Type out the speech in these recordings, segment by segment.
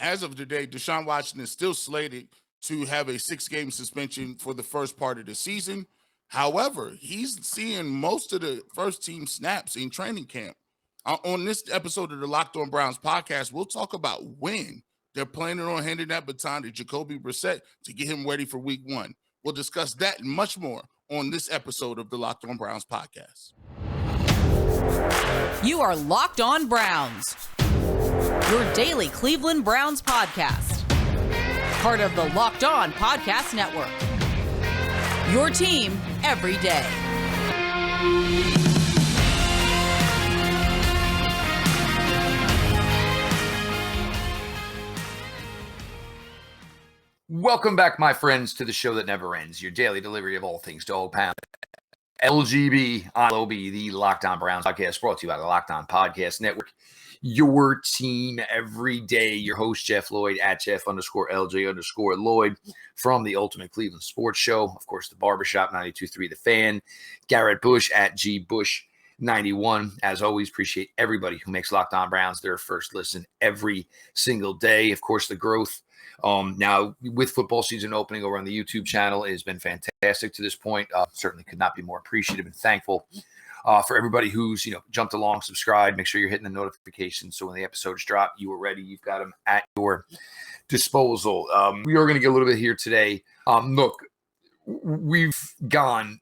as of today, Deshaun Watson is still slated to have a 6-game suspension for the first part of the season. However, he's seeing most of the first team snaps in training camp. On this episode of the Locked On Browns podcast, we'll talk about when they're planning on handing that baton to Jacoby Brissett to get him ready for week 1. We'll discuss that and much more on this episode of the Locked On Browns podcast. You are Locked On Browns, your daily Cleveland Browns podcast. Part of the Locked On Podcast Network. Your team every day. Welcome back, my friends, to the show that never ends, your daily delivery of all things dog pound. LGB on LOB, the Locked On Browns podcast, brought to you by the Locked On Podcast Network. Your team every day. Your host, Jeff Lloyd, at Jeff_LJ_Lloyd from the Ultimate Cleveland Sports Show. Of course, the Barbershop, 92.3 The Fan. Garrett Bush at GBush91. As always, appreciate everybody who makes Locked On Browns their first listen every single day. Of course, the growth now with football season opening over on the YouTube channel has been fantastic to this point. Certainly could not be more appreciative and thankful for everybody who's jumped along, subscribed. Make sure you're hitting the notifications so when the episodes drop, you are ready. You've got them at your disposal. We are going to get a little bit here today. Look, we've gone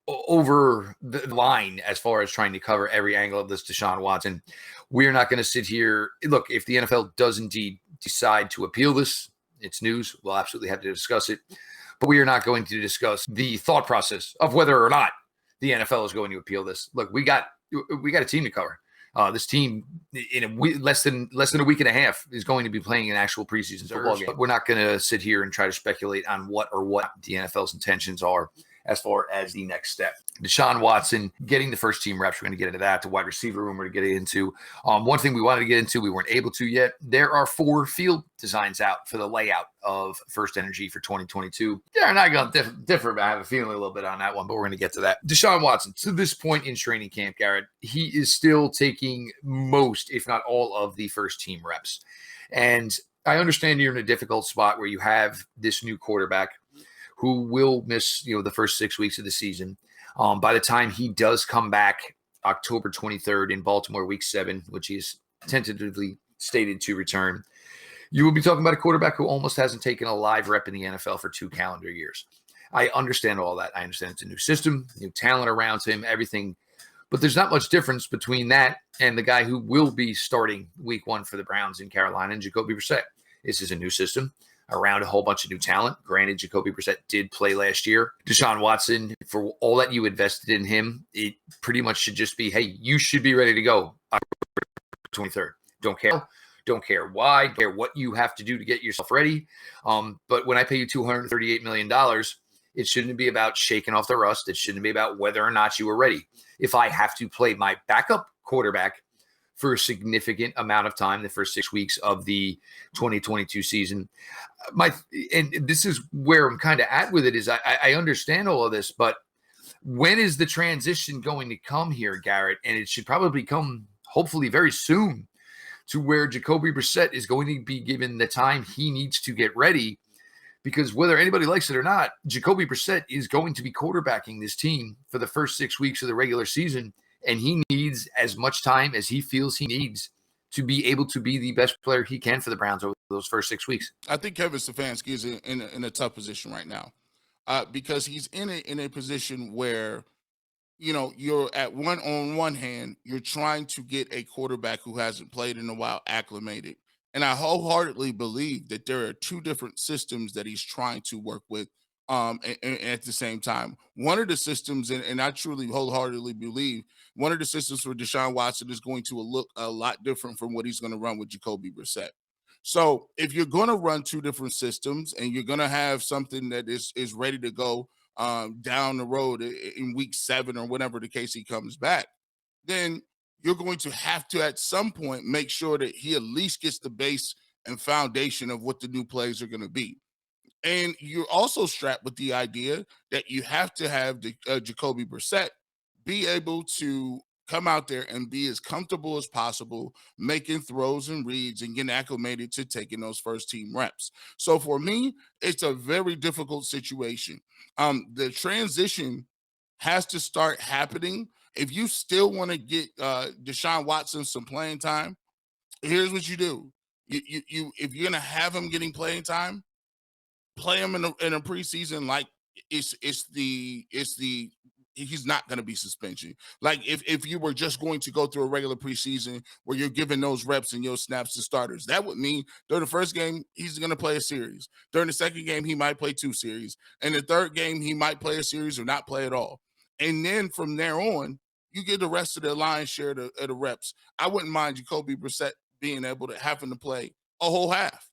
over the line as far as trying to cover every angle of this Deshaun Watson. We're not going to sit here. Look, if the NFL does indeed decide to appeal this, it's news. We'll absolutely have to discuss it. But we are not going to discuss the thought process of whether or not the NFL is going to appeal this. Look, we got a team to cover. This team in a week, less than a week and a half is going to be playing an actual preseason football game. But we're not going to sit here and try to speculate on what the NFL's intentions are as far as the next step. Deshaun Watson getting the first team reps. We're going to get into that. The wide receiver room we're going to get into. One thing we wanted to get into, we weren't able to yet. There are 4 field designs out for the layout of First Energy for 2022. They're not going to differ, but I have a feeling a little bit on that one, but we're going to get to that. Deshaun Watson, to this point in training camp, Garrett, he is still taking most, if not all, of the first team reps. And I understand you're in a difficult spot where you have this new quarterback who will miss, the first 6 weeks of the season. By the time he does come back October 23rd in Baltimore, week 7, which he is tentatively stated to return, you will be talking about a quarterback who almost hasn't taken a live rep in the NFL for 2 calendar years. I understand all that. I understand it's a new system, new talent around him, everything. But there's not much difference between that and the guy who will be starting week 1 for the Browns in Carolina, and Jacoby Brissett. This is a new system around a whole bunch of new talent. Granted, Jacoby Brissett did play last year. Deshaun Watson, for all that you invested in him, it pretty much should just be, hey, you should be ready to go October 23rd. Don't care why, don't care what you have to do to get yourself ready. But when I pay you $238 million, it shouldn't be about shaking off the rust. It shouldn't be about whether or not you are ready. If I have to play my backup quarterback for a significant amount of time, the first 6 weeks of the 2022 season. And this is where I'm kind of at with it is I understand all of this, but when is the transition going to come here, Garrett? And it should probably come hopefully very soon to where Jacoby Brissett is going to be given the time he needs to get ready, because whether anybody likes it or not, Jacoby Brissett is going to be quarterbacking this team for the first 6 weeks of the regular season. And he needs as much time as he feels he needs to be able to be the best player he can for the Browns over those first 6 weeks. I think Kevin Stefanski is in a tough position right now because he's in a position where, you're on one hand, you're trying to get a quarterback who hasn't played in a while acclimated. And I wholeheartedly believe that there are 2 different systems that he's trying to work with and at the same time. One of the systems, and I truly wholeheartedly believe, one of the systems for Deshaun Watson is going to look a lot different from what he's going to run with Jacoby Brissett. So if you're going to run 2 different systems and you're going to have something that is ready to go down the road in week 7 or whenever the case he comes back, then you're going to have to at some point make sure that he at least gets the base and foundation of what the new plays are going to be. And you're also strapped with the idea that you have to have Jacoby Brissett be able to come out there and be as comfortable as possible, making throws and reads and getting acclimated to taking those first team reps. So for me, it's a very difficult situation. The transition has to start happening. If you still want to get Deshaun Watson some playing time, here's what you do. You if you're gonna have him getting playing time, play him in a preseason like it's the he's not going to be suspension. Like if you were just going to go through a regular preseason where you're giving those reps and your snaps to starters, that would mean during the first game he's going to play a series. During the second game he might play 2 series, and the third game he might play a series or not play at all. And then from there on, you get the rest of the lion's share of the reps. I wouldn't mind Jacoby Brissett being able to having to play a whole half.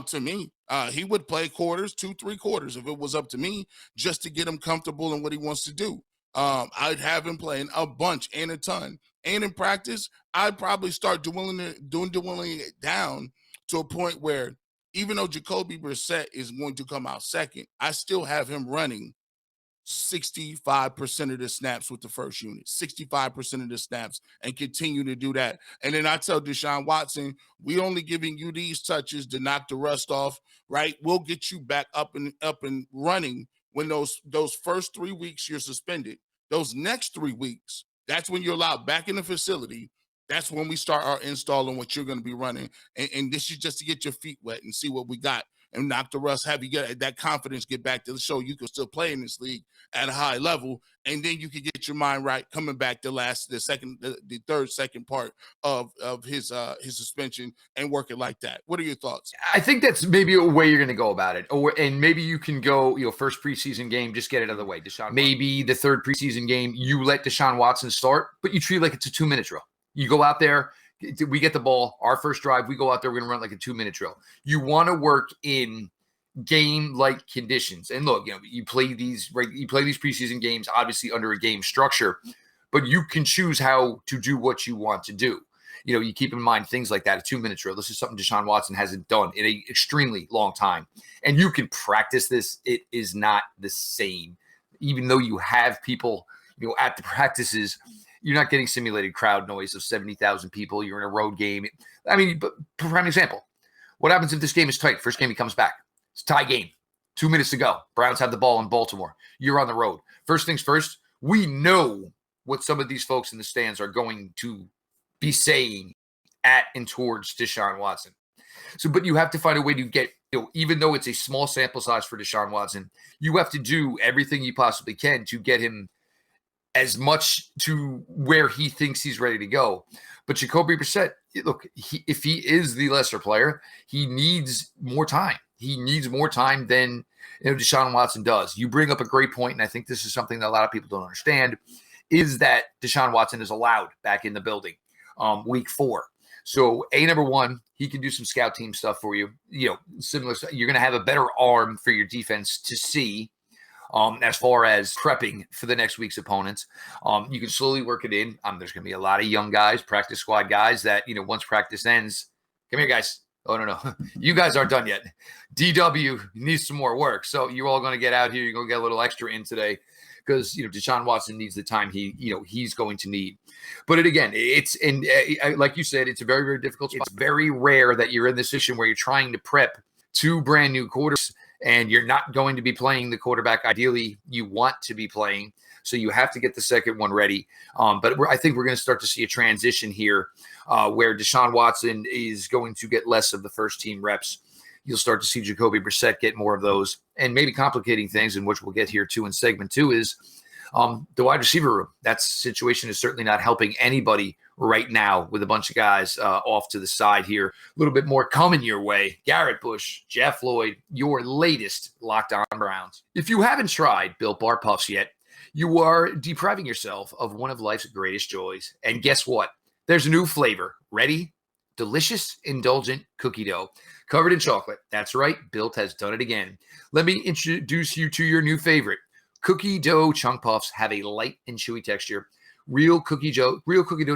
To me, he would play quarters, 2-3 quarters if it was up to me, just to get him comfortable in what he wants to do. I'd have him playing a bunch and a ton. And in practice, I'd probably start dwindling it down to a point where even though Jacoby Brissett is going to come out second, I still have him running 65% of the snaps with the first unit, 65% of the snaps, and continue to do that. And then I tell Deshaun Watson, we only giving you these touches to knock the rust off, right? We'll get you back up and running when those first 3 weeks you're suspended. Those next 3 weeks, that's when you're allowed back in the facility. That's when we start our install on what you're going to be running. And this is just to get your feet wet and see what we got and knock the rust, have you get that confidence, get back to the show. You can still play in this league at a high level, and then you can get your mind right coming back to the third part of his suspension and work it like that. What are your thoughts? I think that's maybe a way you're going to go about it. And maybe you can go, first preseason game, just get it out of the way. Maybe the third preseason game, you let Deshaun Watson start, but you treat it like it's a 2-minute drill. You go out there, we get the ball, our first drive, we go out there, we're going to run like a 2-minute drill. You want to work in game-like conditions. And look, you play these preseason games, obviously under a game structure, but you can choose how to do what you want to do. You keep in mind things like that, a 2-minute drill. This is something Deshaun Watson hasn't done in an extremely long time. And you can practice this. It is not the same. Even though you have people, at the practices, you're not getting simulated crowd noise of 70,000 people. You're in a road game. I mean, but for an example, what happens if this game is tight? First game he comes back. It's a tie game. 2 minutes to go. Browns have the ball in Baltimore. You're on the road. First things first, we know what some of these folks in the stands are going to be saying at and towards Deshaun Watson. So, but you have to find a way to get, even though it's a small sample size for Deshaun Watson, you have to do everything you possibly can to get him as much to where he thinks he's ready to go. But Jacoby Brissett, look, if he is the lesser player, he needs more time. He needs more time than Deshaun Watson does. You bring up a great point, and I think this is something that a lot of people don't understand, is that Deshaun Watson is allowed back in the building week 4. So number one, he can do some scout team stuff for you. Similar. You're going to have a better arm for your defense to see. As far as prepping for the next week's opponents, you can slowly work it in. There's going to be a lot of young guys, practice squad guys that, once practice ends, come here, guys. Oh, no. You guys aren't done yet. DW needs some more work. So you're all going to get out here. You're going to get a little extra in today because, Deshaun Watson needs the time he's going to need. But like you said, it's a very, very difficult spot. It's very rare that you're in this situation where you're trying to prep 2 brand new quarters and you're not going to be playing the quarterback ideally you want to be playing. So you have to get the second one ready. But I think we're going to start to see a transition here where Deshaun Watson is going to get less of the first team reps. You'll start to see Jacoby Brissett get more of those. And maybe complicating things, in which we'll get here too in segment 2, is the wide receiver room. That situation is certainly not helping anybody right now with a bunch of guys off to the side here. A little bit more coming your way. Garrett Bush, Jeff Lloyd, your latest Locked On Browns. If you haven't tried Built Bar Puffs yet, you are depriving yourself of one of life's greatest joys. And guess what? There's a new flavor. Ready? Delicious, indulgent cookie dough covered in chocolate. That's right. Built has done it again. Let me introduce you to your new favorite. Cookie dough chunk puffs have a light and chewy texture. Real cookie dough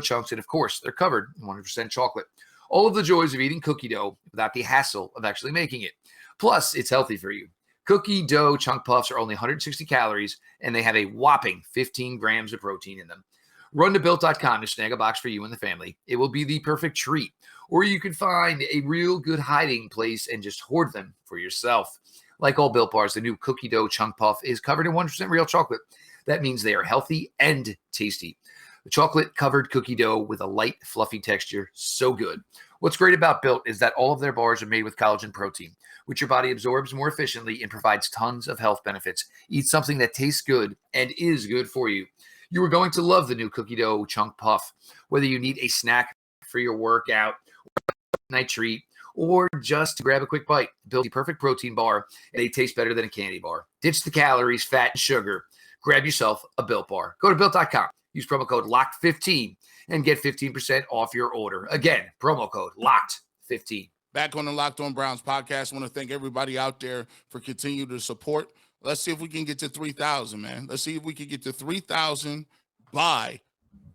chunks, and of course, they're covered in 100% chocolate. All of the joys of eating cookie dough without the hassle of actually making it. Plus, it's healthy for you. Cookie dough chunk puffs are only 160 calories, and they have a whopping 15 grams of protein in them. Run to Built.com to snag a box for you and the family. It will be the perfect treat. Or you can find a real good hiding place and just hoard them for yourself. Like all Built Bars, the new cookie dough chunk puff is covered in 100% real chocolate. That means they are healthy and tasty. The chocolate-covered cookie dough with a light, fluffy texture, so good. What's great about Built is that all of their bars are made with collagen protein, which your body absorbs more efficiently and provides tons of health benefits. Eat something that tastes good and is good for you. You are going to love the new cookie dough chunk puff, whether you need a snack for your workout, night treat, or just to grab a quick bite. Built the perfect protein bar, and they taste better than a candy bar. Ditch the calories, fat, and sugar. Grab yourself a Built Bar. Go to Built.com. Use promo code LOCKED15 and get 15% off your order. Again, promo code LOCKED15. Back on the Locked On Browns podcast. I want to thank everybody out there for continuing to support. Let's see if we can get to 3,000, man. Let's see if we can get to 3,000 by,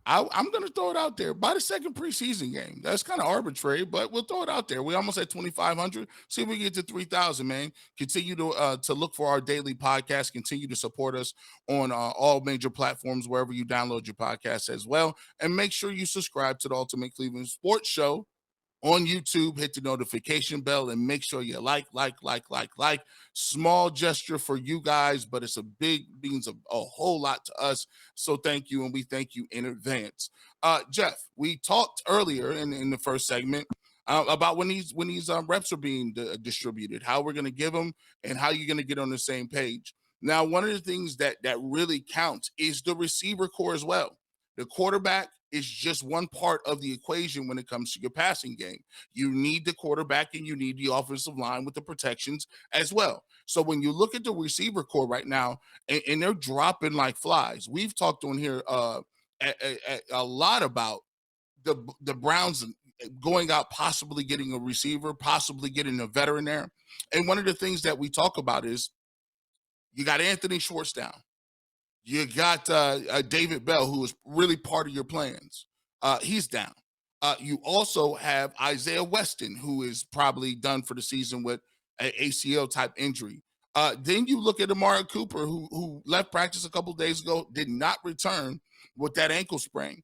I'm going to throw it out there, by the second preseason game. That's kind of arbitrary, but we'll throw it out there. We almost at 2,500. See if we can get to 3,000, man. Continue to look for our daily podcast. Continue to support us on all major platforms, wherever you download your podcasts as well. And make sure you subscribe to the Ultimate Cleveland Sports Show on YouTube. Hit the notification bell and make sure you like. Small gesture for you guys, but it's means a whole lot to us. So thank you, and we thank you in advance. Jeff, we talked earlier in the first segment about when these reps are being distributed, how we're going to give them, and how you're going to get on the same page. Now, one of the things that really counts is the receiver core as well. The quarterback is just one part of the equation when it comes to your passing game. You need the quarterback and you need the offensive line with the protections as well. So when you look at the receiver core right now, and they're dropping like flies, we've talked on here a lot about the Browns going out, possibly getting a receiver, possibly getting a veteran there. And one of the things that we talk about is you got Anthony Schwartz down. You got David Bell, who is really part of your plans. He's down. You also have Isaiah Weston, who is probably done for the season with an ACL-type injury. Then you look at Amari Cooper, who left practice a couple days ago, did not return with that ankle sprain.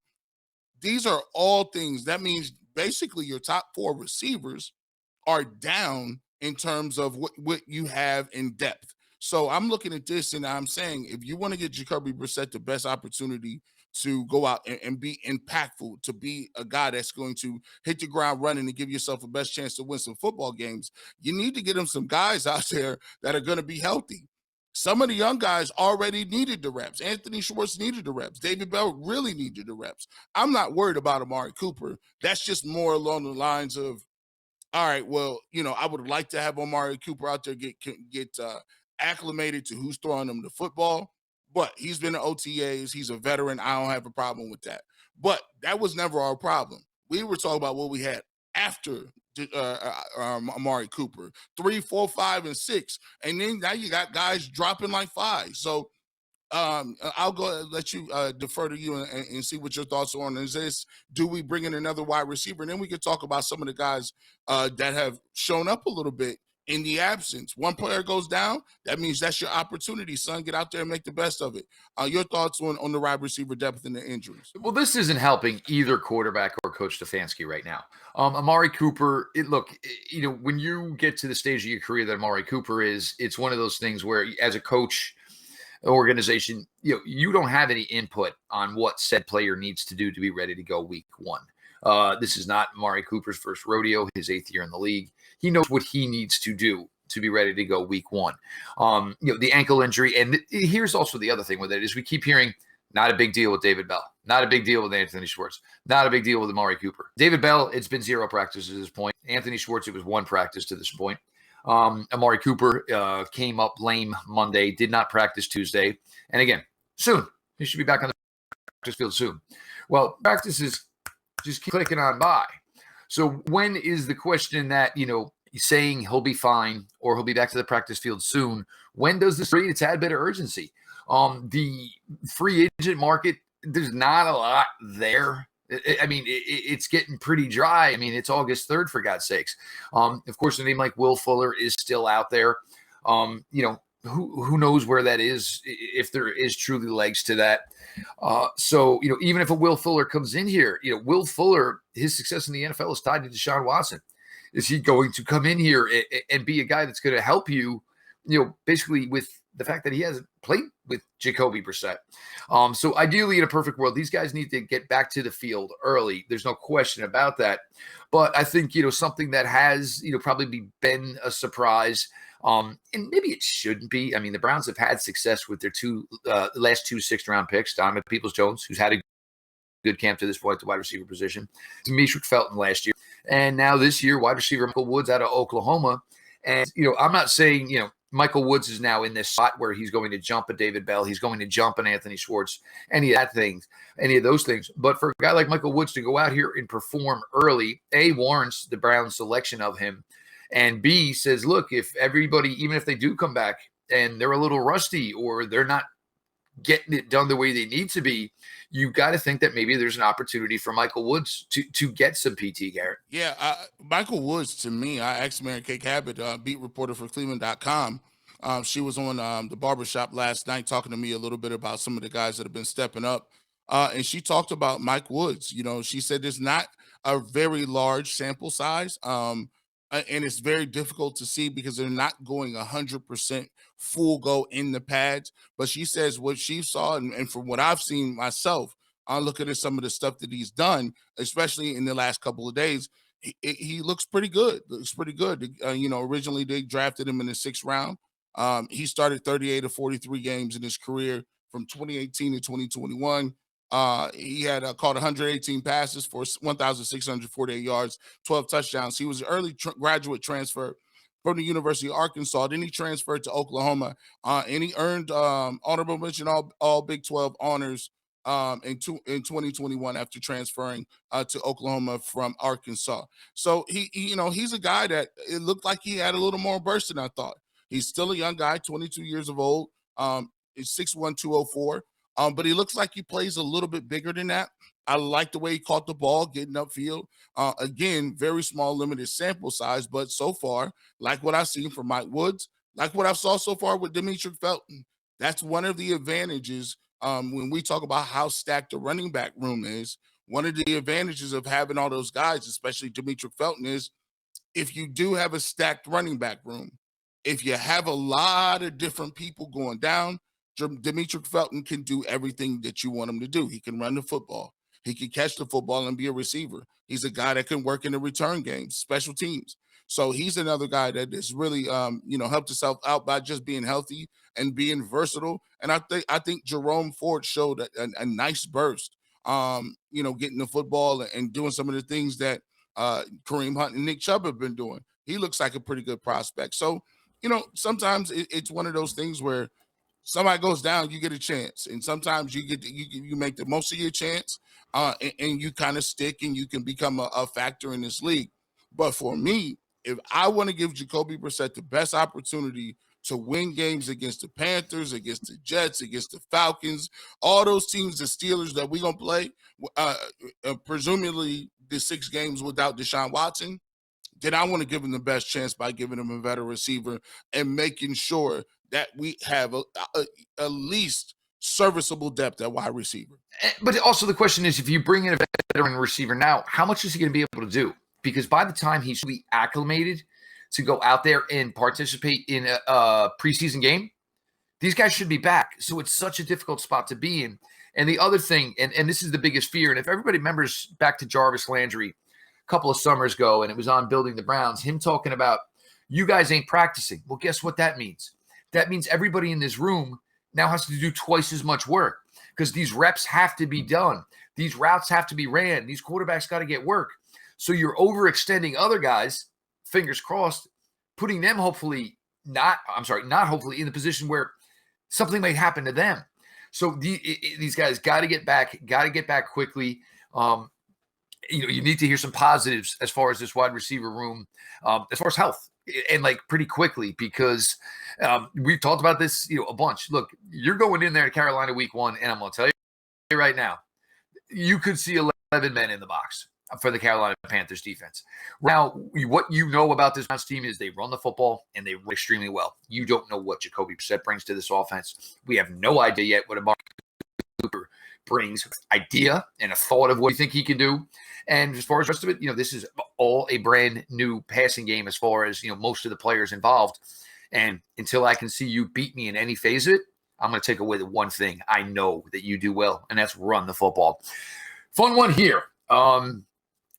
These are all things. That means basically your top four receivers are down in terms of what you have in depth. So I'm looking at this and I'm saying, if you want to get Jacoby Brissett the best opportunity to go out and be impactful, to be a guy that's going to hit the ground running and give yourself a best chance to win some football games, you need to get him some guys out there that are going to be healthy. Some of the young guys already needed the reps. Anthony Schwartz needed the reps. David Bell really needed the reps. I'm not worried about Amari Cooper. That's just more along the lines of, all right, well, I would like to have Amari Cooper out there get acclimated to who's throwing him the football, but he's been in OTAs. He's a veteran. I don't have a problem with that. But that was never our problem. We were talking about what we had after Amari Cooper, 3, 4, 5, and 6. And then now you got guys dropping like 5. So I'll go let you defer to you and see what your thoughts are on this. Do we bring in another wide receiver? And then we can talk about some of the guys that have shown up a little bit in the absence. One player goes down, that means that's your opportunity, son. Get out there and make the best of it. Your thoughts on the wide receiver depth and the injuries? Well, this isn't helping either quarterback or Coach Stefanski right now. Amari Cooper, when you get to the stage of your career that Amari Cooper is, it's one of those things where as a coach, organization, you don't have any input on what said player needs to do to be ready to go week 1. This is not Amari Cooper's first rodeo, his 8th year in the league. He knows what he needs to do to be ready to go week 1. The ankle injury. And here's also the other thing with it is we keep hearing not a big deal with David Bell, not a big deal with Anthony Schwartz, not a big deal with Amari Cooper. David Bell, it's been 0 practices to this point. Anthony Schwartz, it was 1 practice to this point. Amari Cooper came up lame Monday, did not practice Tuesday. And again, soon. He should be back on the practice field soon. Well, practices just keep clicking on by. So when is the question that, saying he'll be fine or he'll be back to the practice field soon? When does this create a tad bit of urgency? The free agent market, there's not a lot there. It's getting pretty dry. It's August 3rd, for God's sakes. Of course, a name like Will Fuller is still out there. who knows where that is, if there is truly legs to that. So, even if a Will Fuller comes in here, Will Fuller, his success in the NFL is tied to Deshaun Watson. Is he going to come in here and be a guy that's going to help you, basically with the fact that he hasn't played with Jacoby Brissett? So ideally, in a perfect world, these guys need to get back to the field early. There's no question about that. But I think, something that has, probably been a surprise, and maybe it shouldn't be. I mean, the Browns have had success with their last two sixth-round picks, Donovan Peoples-Jones, who's had a good camp to this point at the wide receiver position, Demetric Felton last year, and now this year, wide receiver Michael Woods out of Oklahoma. And, I'm not saying, Michael Woods is now in this spot where he's going to jump a David Bell, he's going to jump an Anthony Schwartz, any of those things. But for a guy like Michael Woods to go out here and perform early, A, warrants the Browns' selection of him, and B, says, look, if everybody, even if they do come back and they're a little rusty or they're not getting it done the way they need to be, you got to think that maybe there's an opportunity for Michael Woods to get some PT, Garrett. Yeah, Michael Woods, to me, I asked Mary Kay Cabot, beat reporter for Cleveland.com. She was on the barbershop last night talking to me a little bit about some of the guys that have been stepping up. And she talked about Mike Woods. She said there's not a very large sample size. And it's very difficult to see because they're not going 100% full go in the pads. But she says what she saw, and from what I've seen myself, looking at some of the stuff that he's done, especially in the last couple of days, he looks pretty good. Looks pretty good. Originally they drafted him in the 6th round. He started 38 of 43 games in his career from 2018 to 2021. He had caught 118 passes for 1,648 yards, 12 touchdowns. He was an early graduate transfer from the University of Arkansas. Then he transferred to Oklahoma, and he earned honorable mention all Big 12 honors in 2021 after transferring to Oklahoma from Arkansas. So he's a guy that it looked like he had a little more burst than I thought. He's still a young guy, 22 years of old. He's 6'1", 204. But he looks like he plays a little bit bigger than that. I like the way he caught the ball, getting upfield. Again, very small, limited sample size, but so far, like what I've seen from Mike Woods, like what I've saw so far with Demetric Felton, that's one of the advantages when we talk about how stacked the running back room is. One of the advantages of having all those guys, especially Demetric Felton, is if you do have a stacked running back room, if you have a lot of different people going down, Demetric Felton can do everything that you want him to do. He can run the football. He can catch the football and be a receiver. He's a guy that can work in the return game, special teams. So he's another guy that has really, helped himself out by just being healthy and being versatile. And I think Jerome Ford showed a nice burst, getting the football and doing some of the things that Kareem Hunt and Nick Chubb have been doing. He looks like a pretty good prospect. So, sometimes it's one of those things where somebody goes down, you get a chance, and sometimes you make the most of your chance, and you kind of stick, and you can become a factor in this league. But for me, if I want to give Jacoby Brissett the best opportunity to win games against the Panthers, against the Jets, against the Falcons, all those teams, the Steelers that we're gonna play, presumably the 6 games without Deshaun Watson, then I want to give him the best chance by giving him a better receiver and making sure that we have at least serviceable depth at wide receiver. But also the question is, if you bring in a veteran receiver now, how much is he going to be able to do? Because by the time he's really acclimated to go out there and participate in a preseason game, these guys should be back. So it's such a difficult spot to be in. And the other thing, and this is the biggest fear, and if everybody remembers back to Jarvis Landry a couple of summers ago, and it was on Building the Browns, him talking about, you guys ain't practicing. Well, guess what that means? That means everybody in this room now has to do twice as much work because these reps have to be done. These routes have to be ran. These quarterbacks got to get work. So you're overextending other guys, fingers crossed, putting them not hopefully in the position where something might happen to them. So these guys got to get back quickly. You need to hear some positives as far as this wide receiver room, as far as health, and like pretty quickly, because we've talked about this, a bunch. Look, you're going in there to Carolina week 1, and I'm going to tell you right now, you could see 11 men in the box. for the Carolina Panthers defense. Now, what you know about this Browns team is they run the football and they run extremely well. You don't know what Jacoby Brissett brings to this offense. We have no idea yet what Amari Cooper brings, idea and a thought of what you think he can do. And as far as the rest of it, this is all a brand new passing game as far as, most of the players involved. And until I can see you beat me in any phase of it, I'm going to take away the one thing I know that you do well, and that's run the football. Fun one here.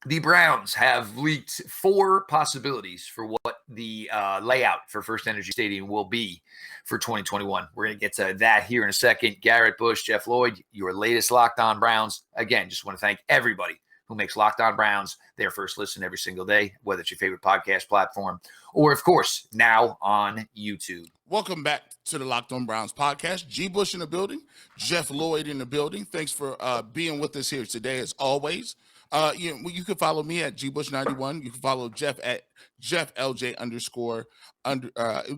The Browns have leaked 4 possibilities for what the layout for First Energy Stadium will be for 2021. We're going to get to that here in a second. Garrett, Bush, Jeff Lloyd, your latest Locked On Browns. Again, just want to thank everybody who makes Locked On Browns their first listen every single day, whether it's your favorite podcast platform or, of course, now on YouTube. Welcome back to the Locked On Browns podcast. G. Bush in the building, Jeff Lloyd in the building. Thanks for being with us here today, as always. You can follow me at GBush91. You can follow Jeff at JeffLJ_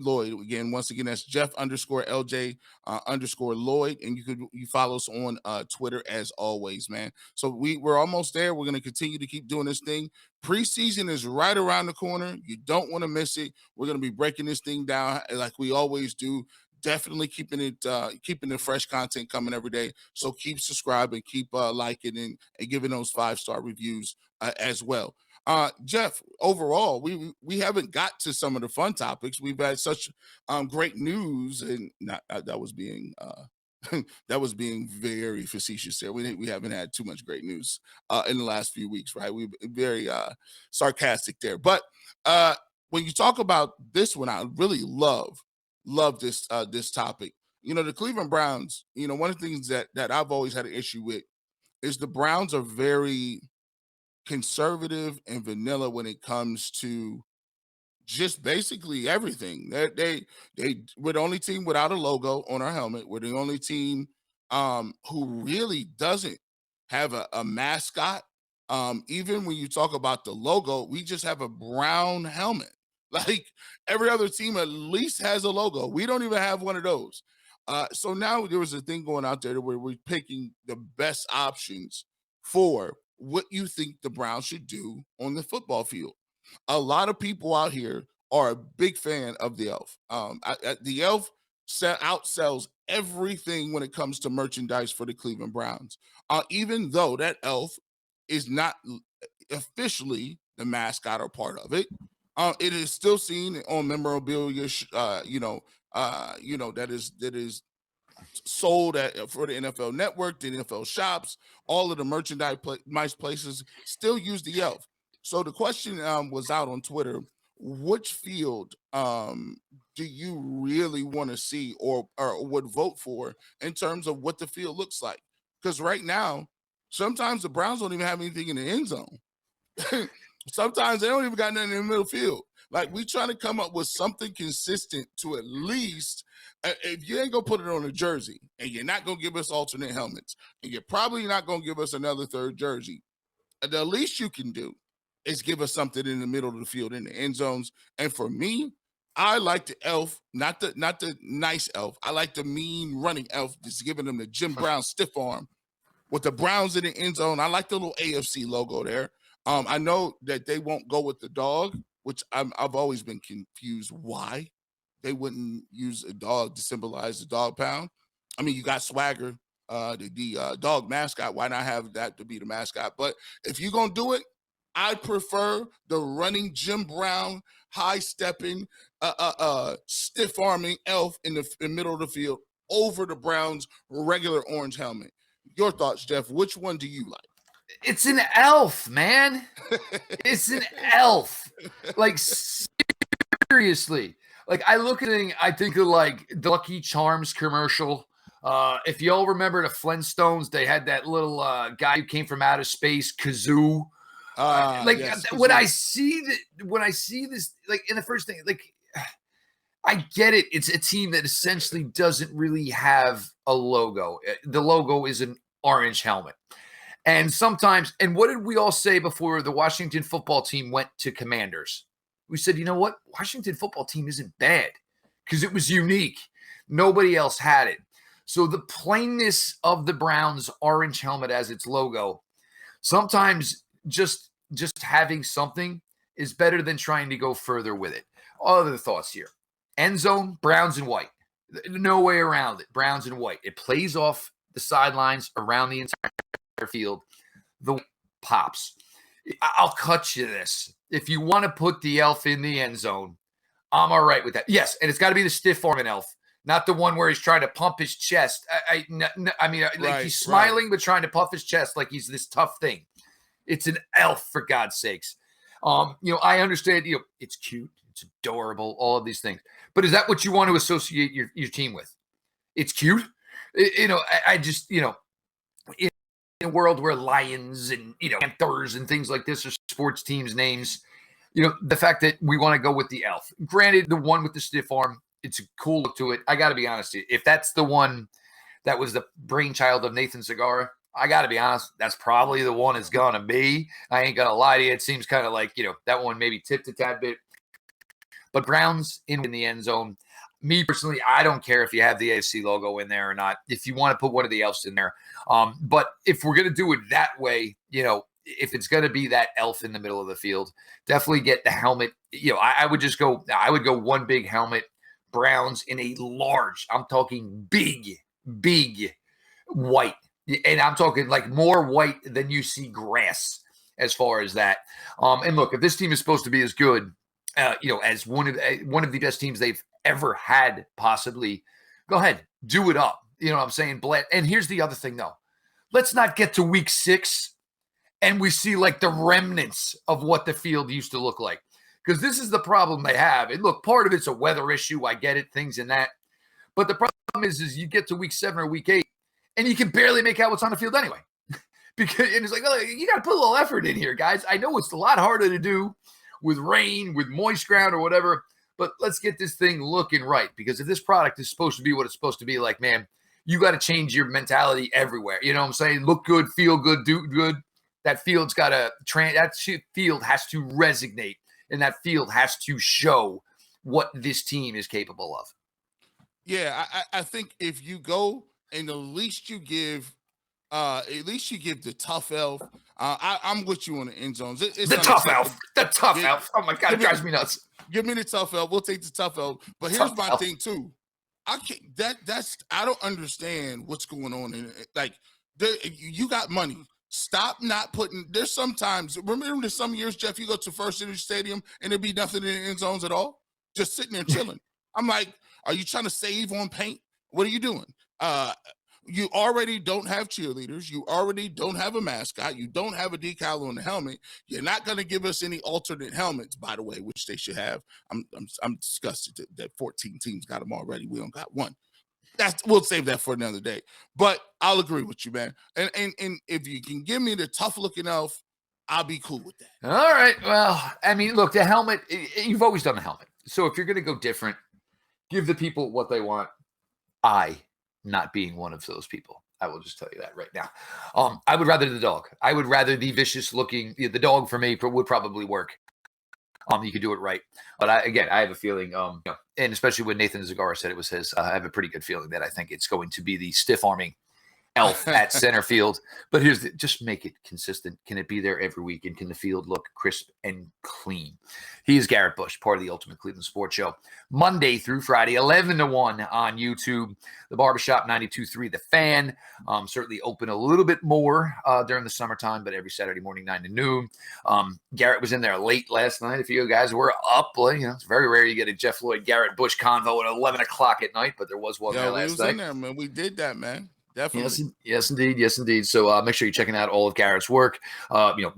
Lloyd. Once again, that's Jeff_LJ _Lloyd. And you follow us on Twitter as always, man. So we're almost there. We're going to continue to keep doing this thing. Preseason is right around the corner. You don't want to miss it. We're going to be breaking this thing down like we always do. Definitely keeping the fresh content coming every day. So keep subscribing, keep liking and giving those 5-star reviews as well. Jeff, overall, we haven't got to some of the fun topics. We've had such great news, and that was being that was being very facetious there. We haven't had too much great news in the last few weeks, right? We've been very sarcastic there. But when you talk about this one, I really love this topic. The Cleveland Browns, one of the things that I've always had an issue with is the Browns are very conservative and vanilla when it comes to just basically everything. We're the only team without a logo on our helmet. We're the only team who really doesn't have a mascot. Even when you talk about the logo, we just have a brown helmet. Like every other team at least has a logo. We don't even have one of those. So now there was a thing going out there where we're picking the best options for what you think the Browns should do on the football field. A lot of people out here are a big fan of the Elf. The Elf outsells everything when it comes to merchandise for the Cleveland Browns. Even though that Elf is not officially the mascot or part of it, it is still seen on memorabilia, that is sold for the NFL Network, the NFL shops, all of the merchandise places still use the Elf. So the question was out on Twitter: which field do you really want to see or would vote for in terms of what the field looks like? Because right now, sometimes the Browns don't even have anything in the end zone. Sometimes they don't even got nothing in the middle field. Like, we trying to come up with something consistent to at least, if you ain't going to put it on a jersey and you're not going to give us alternate helmets and you're probably not going to give us another third jersey, the least you can do is give us something in the middle of the field in the end zones. And for me, I like the Elf, not the nice Elf. I like the mean running Elf, just giving them the Jim Brown stiff arm with the Browns in the end zone. I like the little AFC logo there. I know that they won't go with the dog, which I've always been confused why they wouldn't use a dog to symbolize the dog pound. I mean, you got Swagger, the dog mascot. Why not have that to be the mascot? But if you're going to do it, I prefer the running Jim Brown, high-stepping, stiff-arming Elf in the middle of the field over the Browns' regular orange helmet. Your thoughts, Jeff? Which one do you like? It's an elf, man. It's an elf. Like, seriously. Like, I look at it, I think of like the Lucky Charms commercial. If y'all remember the Flintstones, they had that little guy who came from outer space, Kazoo. Yes, when I see this, like, in the first thing, like, I get it. It's a team that essentially doesn't really have a logo. The logo is an orange helmet. And sometimes, and what did we all say before the Washington football team went to Commanders? We said, you know what? Washington football team isn't bad because it was unique. Nobody else had it. So the plainness of the Browns' orange helmet as its logo, sometimes just having something is better than trying to go further with it. Other thoughts here. End zone, Browns and white. No way around it. Browns and white. It plays off the sidelines around the entire field. The white pops. I'll cut you this. If you want to put the elf in the end zone, I'm all right with that. Yes, and it's got to be the stiff arm elf, not the one where he's trying to pump his chest. I mean, like he's smiling but trying to puff his chest like he's this tough thing. It's an elf, for God's sakes. I understand. It's cute, it's adorable, all of these things. But is that what you want to associate your team with? It's cute. I just in a world where lions and panthers and things like this are sports teams' names. The fact that we want to go with the elf. Granted, the one with the stiff arm, it's a cool look to it. I got to be honest. If that's the one that was the brainchild of Nathan Segura, I got to be honest, that's probably the one it's going to be. I ain't going to lie to you. It seems kind of like, that one maybe tipped a tad bit. But Browns in the end zone. Me personally, I don't care if you have the AFC logo in there or not. If you want to put one of the elves in there. But if we're going to do it that way, if it's going to be that elf in the middle of the field, definitely get the helmet. I would go one big helmet, Browns in a large, I'm talking big white. And I'm talking like more white than you see grass as far as that. And look, if this team is supposed to be as good, as one of the best teams they've ever had, possibly, go ahead, do it up. You know what I'm saying? And here's the other thing, though. Let's not get to week 6 and we see like the remnants of what the field used to look like. Because this is the problem they have. And look, part of it's a weather issue. I get it, things in that. But the problem is you get to week 7 or week 8 and you can barely make out what's on the field anyway. And it's like, you got to put a little effort in here, guys. I know it's a lot harder to do with rain, with moist ground or whatever, but let's get this thing looking right. Because if this product is supposed to be what it's supposed to be, like, man, you got to change your mentality everywhere. You know what I'm saying? Look good, feel good, do good. That field's got to that field has to resonate, and that field has to show what this team is capable of. Yeah, I think if you go and at least you give the tough elf. I'm with you on the end zones. It's the tough elf. The tough elf. Oh my God, it drives me nuts. Give me the tough elf. We'll take the tough elf. But here's my thing too. I don't understand what's going on in it. Like, you got money. Stop not putting. There's sometimes. Remember, there's some years, Jeff, you go to First Energy Stadium and there'd be nothing in the end zones at all, just sitting there chilling. I'm like, are you trying to save on paint? What are you doing? You already don't have cheerleaders. You already don't have a mascot. You don't have a decal on the helmet. You're not going to give us any alternate helmets, by the way, which they should have. I'm disgusted that 14 teams got them already. We don't got one. We'll save that for another day. But I'll agree with you, man. And if you can give me the tough looking elf, I'll be cool with that. All right. Well, I mean, look, the helmet. You've always done the helmet. So if you're going to go different, give the people what they want. Not being one of those people. I will just tell you that right now. I would rather the dog. I would rather the vicious looking, the dog for me would probably work. You could do it right. But I have a feeling, and especially when Nathan Segura said it was his, I have a pretty good feeling that I think it's going to be the stiff arming elf at center field. But just make it consistent. Can it be there every week? And can the field look crisp and clean? He is Garrett Bush, part of the Ultimate Cleveland Sports Show. Monday through Friday, 11 to 1 on YouTube. The Barbershop 92.3 The Fan. Certainly open a little bit more during the summertime, but every Saturday morning, 9 to noon. Garrett was in there late last night. If you guys were up, it's very rare you get a Jeff Lloyd, Garrett Bush convo at 11 o'clock at night, but there was one there last night. In there, man. We did that, man. Definitely. Yes, indeed. So make sure you're checking out all of Garrett's work.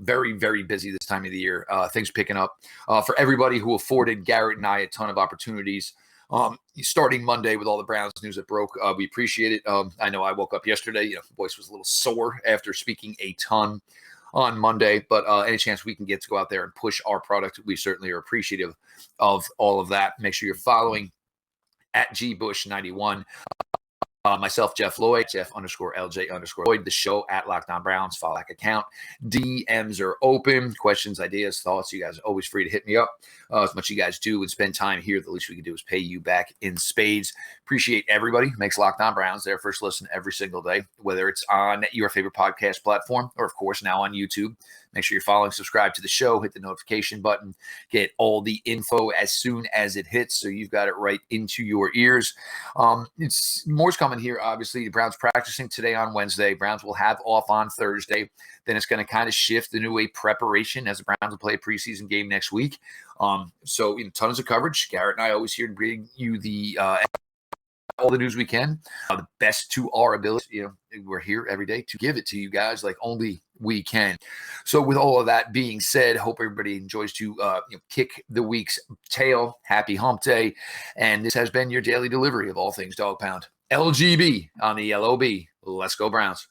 Very, very busy this time of the year. Things picking up for everybody who afforded Garrett and I a ton of opportunities. Starting Monday with all the Browns news that broke. We appreciate it. I know I woke up yesterday. Voice was a little sore after speaking a ton on Monday, but any chance we can get to go out there and push our product, we certainly are appreciative of all of that. Make sure you're following at GBush91. Myself, Jeff Lloyd, Jeff_LJ_Lloyd, the show at Locked On Browns, follow that account. DMs are open. Questions, ideas, thoughts. You guys are always free to hit me up. As much as you guys do and spend time here, the least we can do is pay you back in spades. Appreciate everybody who makes Locked On Browns their first listen every single day, whether it's on your favorite podcast platform or, of course, now on YouTube. Make sure you're following, subscribe to the show, hit the notification button, get all the info as soon as it hits so you've got it right into your ears. It's more's coming here, obviously. The Browns practicing today on Wednesday. Browns will have off on Thursday. Then it's going to kind of shift into a preparation as the Browns will play a preseason game next week. So tons of coverage. Garrett and I always here to bring you the all the news we can, the best to our ability. We're here every day to give it to you guys like only we can. So with all of that being said, hope everybody enjoys to kick the week's tail. Happy hump day. And this has been your daily delivery of all things Dog Pound. LGB on the LOB. Let's go Browns.